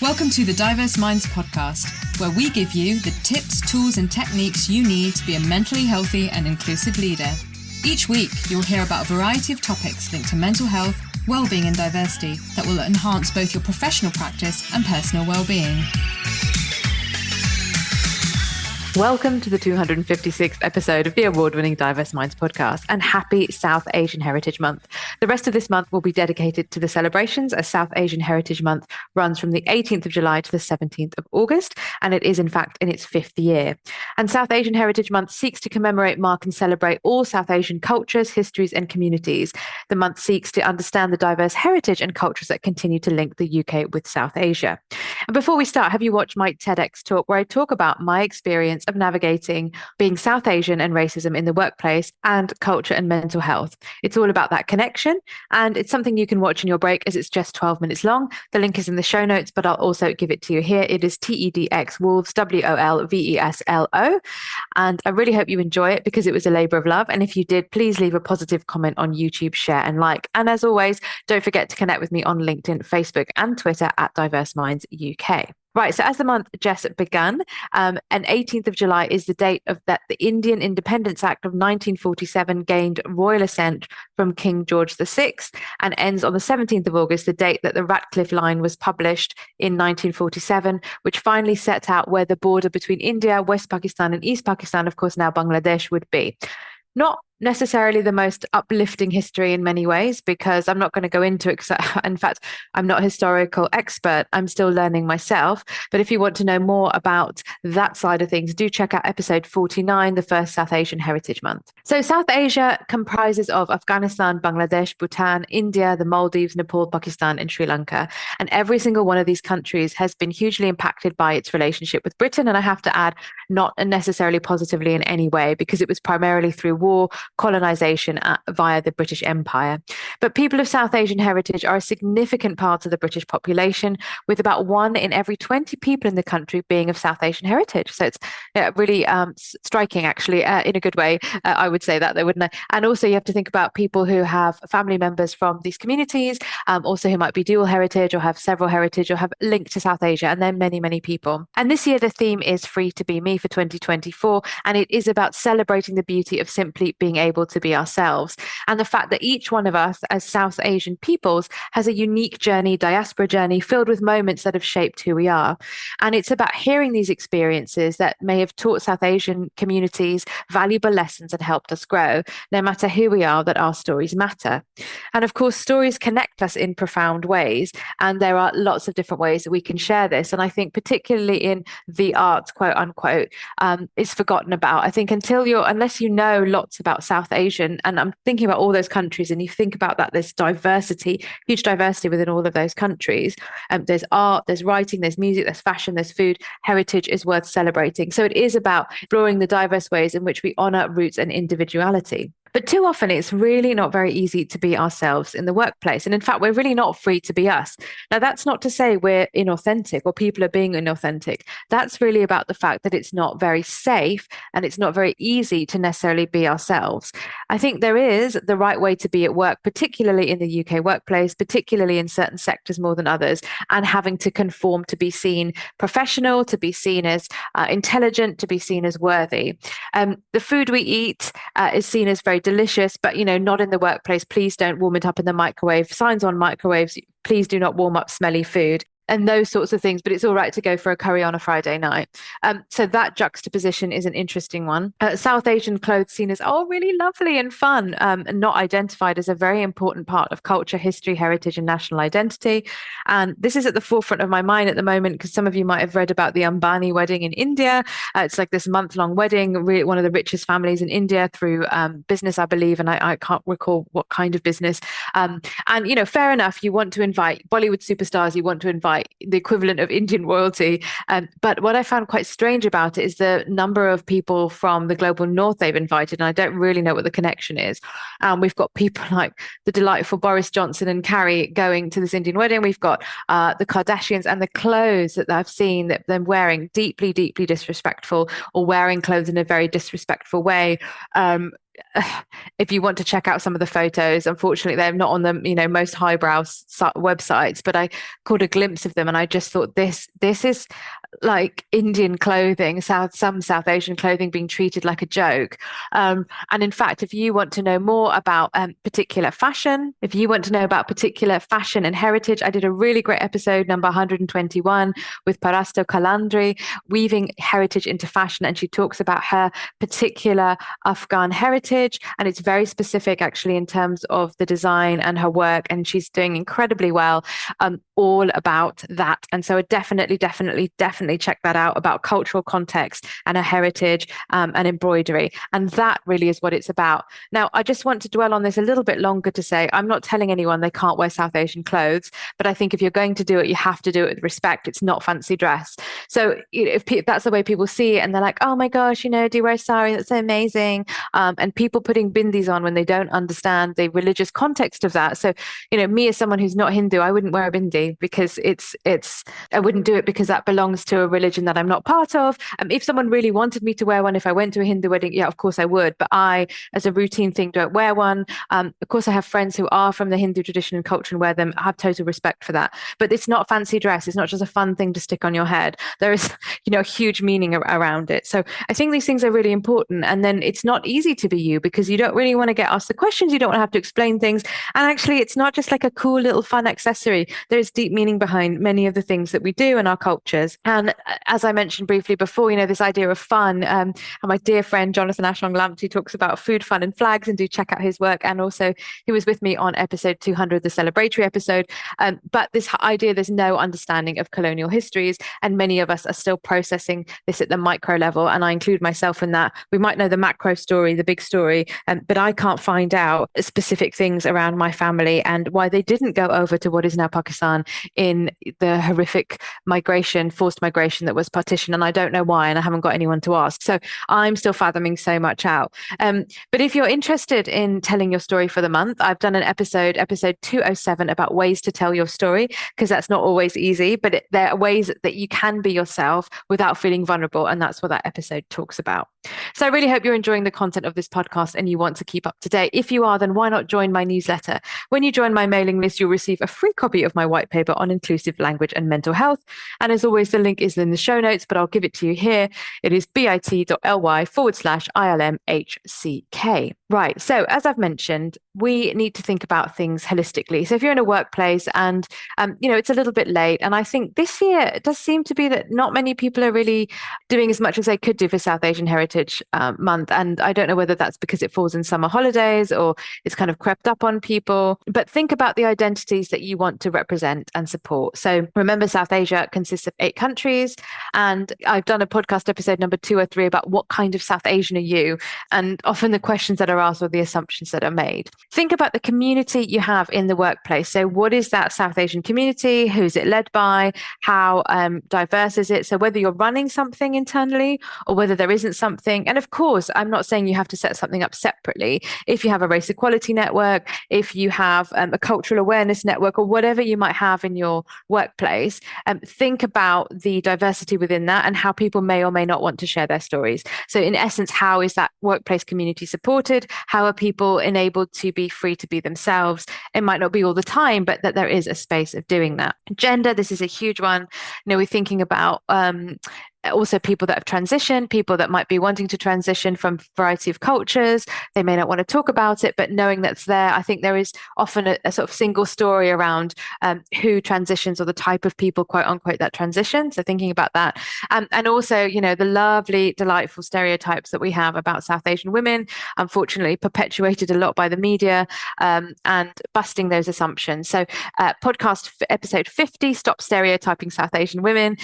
Welcome to the Diverse Minds podcast, where we give you the tips, tools, and techniques you need to be a mentally healthy and inclusive leader. Each week, you'll hear about a variety of topics linked to mental health, well-being, and diversity that will enhance both your professional practice and personal well-being. Welcome to the 256th episode of the award-winning Diverse Minds podcast, and happy South Asian Heritage Month. The rest of this month will be dedicated to the celebrations, as South Asian Heritage Month runs from the 18th of July to the 17th of August, and it is in fact in its fifth year. And South Asian Heritage Month seeks to commemorate, mark, and celebrate all South Asian cultures, histories, and communities. The month seeks to understand the diverse heritage and cultures that continue to link the UK with South Asia. And before we start, have you watched my TEDx talk where I talk about my experience of navigating being South Asian and racism in the workplace and culture and mental health? It's all about that connection, and it's something you can watch in your break, as it's just 12 minutes long. The link is in the show notes, but I'll also give it to you here. It is TEDx Wolves, WOLVESLO. And I really hope you enjoy it, because it was a labor of love. And if you did, please leave a positive comment on YouTube, share, and like. And as always, don't forget to connect with me on LinkedIn, Facebook, and Twitter at Diverse Minds UK. Right, so as the month just begun, and 18th of July is the date of that the Indian Independence Act of 1947 gained royal assent from King George VI, and ends on the 17th of August, the date that the Ratcliffe Line was published in 1947, which finally set out where the border between India, West Pakistan, and East Pakistan, of course now Bangladesh, would be. Not necessarily the most uplifting history in many ways, because I'm not going to go into it. In fact, I'm not a historical expert. I'm still learning myself. But if you want to know more about that side of things, do check out episode 49, the first South Asian Heritage Month. So South Asia comprises of Afghanistan, Bangladesh, Bhutan, India, the Maldives, Nepal, Pakistan, and Sri Lanka. And every single one of these countries has been hugely impacted by its relationship with Britain. And I have to add, not necessarily positively in any way, because it was primarily through war, colonization via the British Empire. But people of South Asian heritage are a significant part of the British population, with about 1 in every 20 people in the country being of South Asian heritage. So it's really striking, actually, in a good way. I would say that, though, wouldn't I? And also you have to think about people who have family members from these communities, also who might be dual heritage or have several heritage or have linked to South Asia, and then many, many people. And this year the theme is Free to Be Me for 2024, and it is about celebrating the beauty of simply being able to be ourselves, and the fact that each one of us as South Asian peoples has a unique journey, diaspora journey, filled with moments that have shaped who we are. And it's about hearing these experiences that may have taught South Asian communities valuable lessons and helped us grow. No matter who we are, that our stories matter. And of course, stories connect us in profound ways, and there are lots of different ways that we can share this. And I think particularly in the arts, quote unquote, is forgotten about. I think unless you know lots about South Asian, and I'm thinking about all those countries, and you think about that, there's diversity, huge diversity within all of those countries. There's art, there's writing, there's music, there's fashion, there's food. Heritage is worth celebrating. So it is about exploring the diverse ways in which we honor roots and individuality. But too often, it's really not very easy to be ourselves in the workplace. And in fact, we're really not free to be us. Now, that's not to say we're inauthentic or people are being inauthentic. That's really about the fact that it's not very safe and it's not very easy to necessarily be ourselves. I think there is the right way to be at work, particularly in the UK workplace, particularly in certain sectors more than others, and having to conform to be seen professional, to be seen as intelligent, to be seen as worthy. The food we eat is seen as very delicious, but not in the workplace. Please don't warm it up in the microwave. Signs on microwaves: please do not warm up smelly food, and those sorts of things. But it's all right to go for a curry on a Friday night. So that juxtaposition is an interesting one. South Asian clothes seen as really lovely and fun, and not identified as a very important part of culture, history, heritage, and national identity. And this is at the forefront of my mind at the moment, because some of you might have read about the Ambani wedding in India. It's like this month-long wedding, really one of the richest families in India through business, I believe, and I can't recall what kind of business. And fair enough, you want to invite Bollywood superstars, you want to invite the equivalent of Indian royalty. But what I found quite strange about it is the number of people from the global north they've invited, and I don't really know what the connection is. We've got people like the delightful Boris Johnson and Carrie going to this Indian wedding. We've got the Kardashians, and the clothes that I've seen that them wearing deeply, deeply disrespectful, or wearing clothes in a very disrespectful way. if you want to check out some of the photos, unfortunately, they're not on the most highbrow websites, but I caught a glimpse of them, and I just thought this is like Indian clothing, some South Asian clothing being treated like a joke. And in fact, if you want to know more about particular fashion, if you want to know about particular fashion and heritage, I did a really great episode, number 121, with Parasto Kalandri, weaving heritage into fashion. And she talks about her particular Afghan heritage. And it's very specific, actually, in terms of the design and her work. And she's doing incredibly well, all about that. And so I definitely check that out, about cultural context and her heritage, and embroidery. And that really is what it's about. Now, I just want to dwell on this a little bit longer to say, I'm not telling anyone they can't wear South Asian clothes, but I think if you're going to do it, you have to do it with respect. It's not fancy dress. So if that's the way people see it, and they're like, oh my gosh, do you wear a sari? That's so amazing. And people putting bindis on when they don't understand the religious context of that. So, me as someone who's not Hindu, I wouldn't wear a bindi because I wouldn't do it because that belongs to a religion that I'm not part of. If someone really wanted me to wear one, if I went to a Hindu wedding, yeah, of course I would. But I, as a routine thing, don't wear one. Of course, I have friends who are from the Hindu tradition and culture and wear them. I have total respect for that. But it's not fancy dress. It's not just a fun thing to stick on your head. There is, a huge meaning around it. So I think these things are really important. And then it's not easy to be you because you don't really want to get asked the questions. You don't want to have to explain things. And actually, it's not just like a cool little fun accessory. There's deep meaning behind many of the things that we do in our cultures. And as I mentioned briefly before, this idea of fun, and my dear friend Jonathan Ashlong-Lamptey talks about food, fun and flags, and do check out his work. And also he was with me on episode 200, the celebratory episode. But this idea, there's no understanding of colonial histories, and many of us are still processing this at the micro level, and I include myself in that. We might know the macro story, the big story, but I can't find out specific things around my family and why they didn't go over to what is now Pakistan in the horrific forced migration that was partition. And I don't know why, and I haven't got anyone to ask. So I'm still fathoming so much out. But if you're interested in telling your story for the month, I've done an episode 207, about ways to tell your story, because that's not always easy, but there are ways that you can be yourself without feeling vulnerable. And that's what that episode talks about. So I really hope you're enjoying the content of this podcast and you want to keep up to date. If you are, then why not join my newsletter? When you join my mailing list, you'll receive a free copy of my white paper on inclusive language and mental health. And as always, the link is in the show notes, but I'll give it to you here. It is bit.ly/ILMHCK. Right. So as I've mentioned, we need to think about things holistically. So if you're in a workplace and, it's a little bit late, and I think this year it does seem to be that not many people are really doing as much as they could do for South Asian Heritage Month. And I don't know whether that's because it falls in summer holidays or it's kind of crept up on people, but think about the identities that you want to represent and support. So remember, South Asia consists of 8 countries, and I've done a podcast episode number 203 about what kind of South Asian are you? And often the questions that are asked or the assumptions that are made. Think about the community you have in the workplace. So what is that South Asian community? Who's it led by? How diverse is it? So whether you're running something internally or whether there isn't something. And of course, I'm not saying you have to set something up separately. If you have a race equality network, if you have a cultural awareness network, or whatever you might have in your workplace, think about the diversity within that and how people may or may not want to share their stories. So in essence, how is that workplace community supported? How are people enabled to be free to be themselves? It might not be all the time, but that there is a space of doing that. Gender, this is a huge one. We're thinking about also people that have transitioned, people that might be wanting to transition from a variety of cultures. They may not want to talk about it, but knowing that's there, I think there is often a sort of single story around who transitions or the type of people, quote unquote, that transition. So thinking about that. And also, the lovely, delightful stereotypes that we have about South Asian women, unfortunately perpetuated a lot by the media, and busting those assumptions. So podcast episode 50, Stop Stereotyping South Asian Women.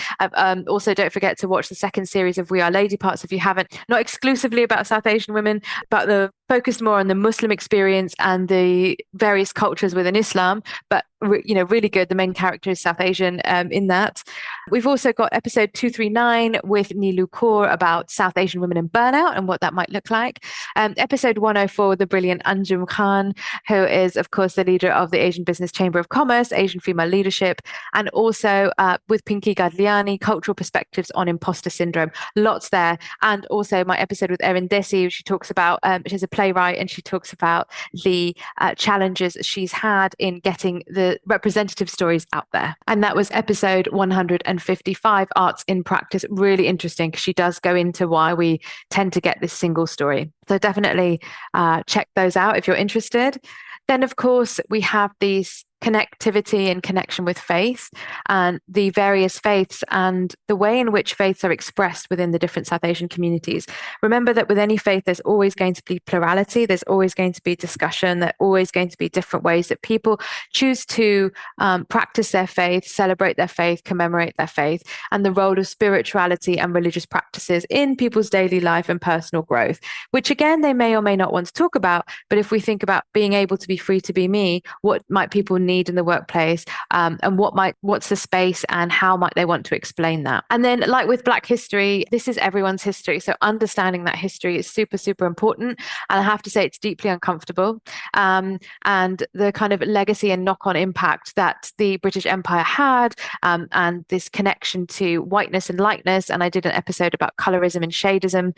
Also, don't forget to watch the second series of We Are Lady Parts if you haven't, not exclusively about South Asian women, but focused more on the Muslim experience and the various cultures within Islam, but really good. The main character is South Asian in that. We've also got episode 239 with Neelu Kaur about South Asian women and burnout and what that might look like. Episode 104 with the brilliant Anjum Khan, who is, of course, the leader of the Asian Business Chamber of Commerce, Asian Female Leadership, and also with Pinky Gadliani, Cultural Perspectives on Imposter Syndrome. Lots there. And also my episode with Erin Desi, she talks about, she has a playwright, and she talks about the challenges she's had in getting the representative stories out there. And that was episode 155, Arts in Practice. Really interesting, because she does go into why we tend to get this single story. So definitely check those out if you're interested. Then, of course, we have these connectivity and connection with faith, and the various faiths and the way in which faiths are expressed within the different South Asian communities. Remember that with any faith, there's always going to be plurality. There's always going to be discussion. There are always going to be different ways that people choose to practice their faith, celebrate their faith, commemorate their faith, and the role of spirituality and religious practices in people's daily life and personal growth, which again, they may or may not want to talk about. But if we think about being able to be free to be me, what might people need in the workplace, and what's the space, and how might they want to explain that? And then, like with Black history, this is everyone's history, so understanding that history is super, super important. And I have to say, it's deeply uncomfortable, and the kind of legacy and knock-on impact that the British Empire had, and this connection to whiteness and lightness. And I did an episode about colorism and shadism,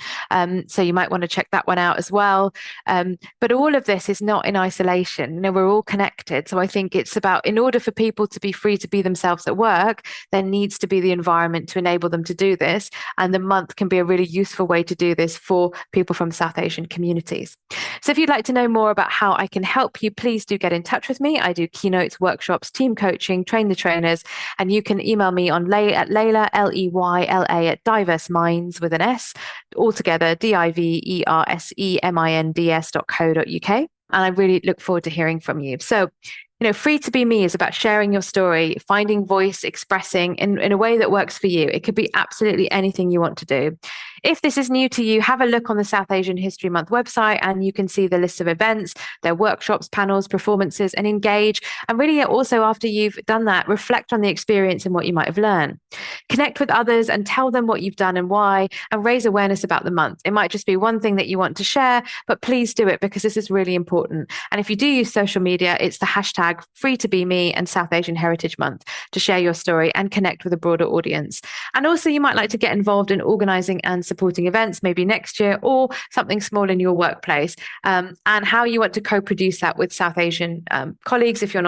so you might want to check that one out as well. But all of this is not in isolation. We're all connected. So I think it's about, in order for people to be free to be themselves at work, there needs to be the environment to enable them to do this. And the month can be a really useful way to do this for people from South Asian communities. So if you'd like to know more about how I can help you, please do get in touch with me. I do keynotes, workshops, team coaching, train the trainers, and you can email me on Leyla, Leyla at diverseminds with an S, altogether, diverseminds.co.uk. And I really look forward to hearing from you. So, Free to be me is about sharing your story, finding voice, expressing in a way that works for you. It could be absolutely anything you want to do. If this is new to you, have a look on the South Asian History Month website, and you can see the list of events, their workshops, panels, performances, and engage. And really also, after you've done that, reflect on the experience and what you might have learned. Connect with others and tell them what you've done and why, and raise awareness about the month. It might just be one thing that you want to share, but please do it, because this is really important. And if you do use social media, it's the hashtag Free to Be Me and South Asian Heritage Month to share your story and connect with a broader audience. And also, you might like to get involved in organizing and supporting events, maybe next year, or something small in your workplace, and how you want to co-produce that with South Asian colleagues, if you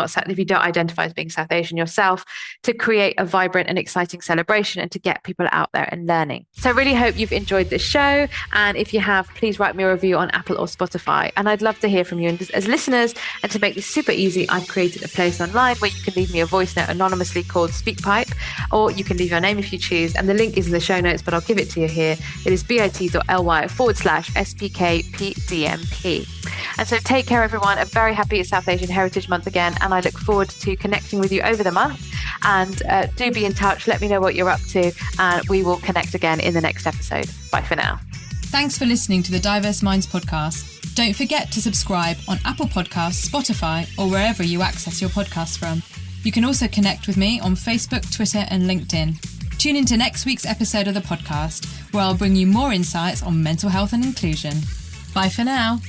don't identify as being South Asian yourself, to create a vibrant and exciting celebration and to get people out there and learning. So I really hope you've enjoyed this show. And if you have, please write me a review on Apple or Spotify. And I'd love to hear from you. And as listeners, and to make this super easy, I've created a place online where you can leave me a voice note anonymously called SpeakPipe, or you can leave your name if you choose. And the link is in the show notes, but I'll give it to you here. It is bit.ly/SPKPDMP. And so take care, everyone. I'm very happy it's South Asian Heritage Month again, and I look forward to connecting with you over the month. And do be in touch. Let me know what you're up to, and we will connect again in the next episode. Bye for now. Thanks for listening to the Diverse Minds podcast. Don't forget to subscribe on Apple Podcasts, Spotify, or wherever you access your podcasts from. You can also connect with me on Facebook, Twitter, and LinkedIn. Tune into next week's episode of the podcast, where I'll bring you more insights on mental health and inclusion. Bye for now.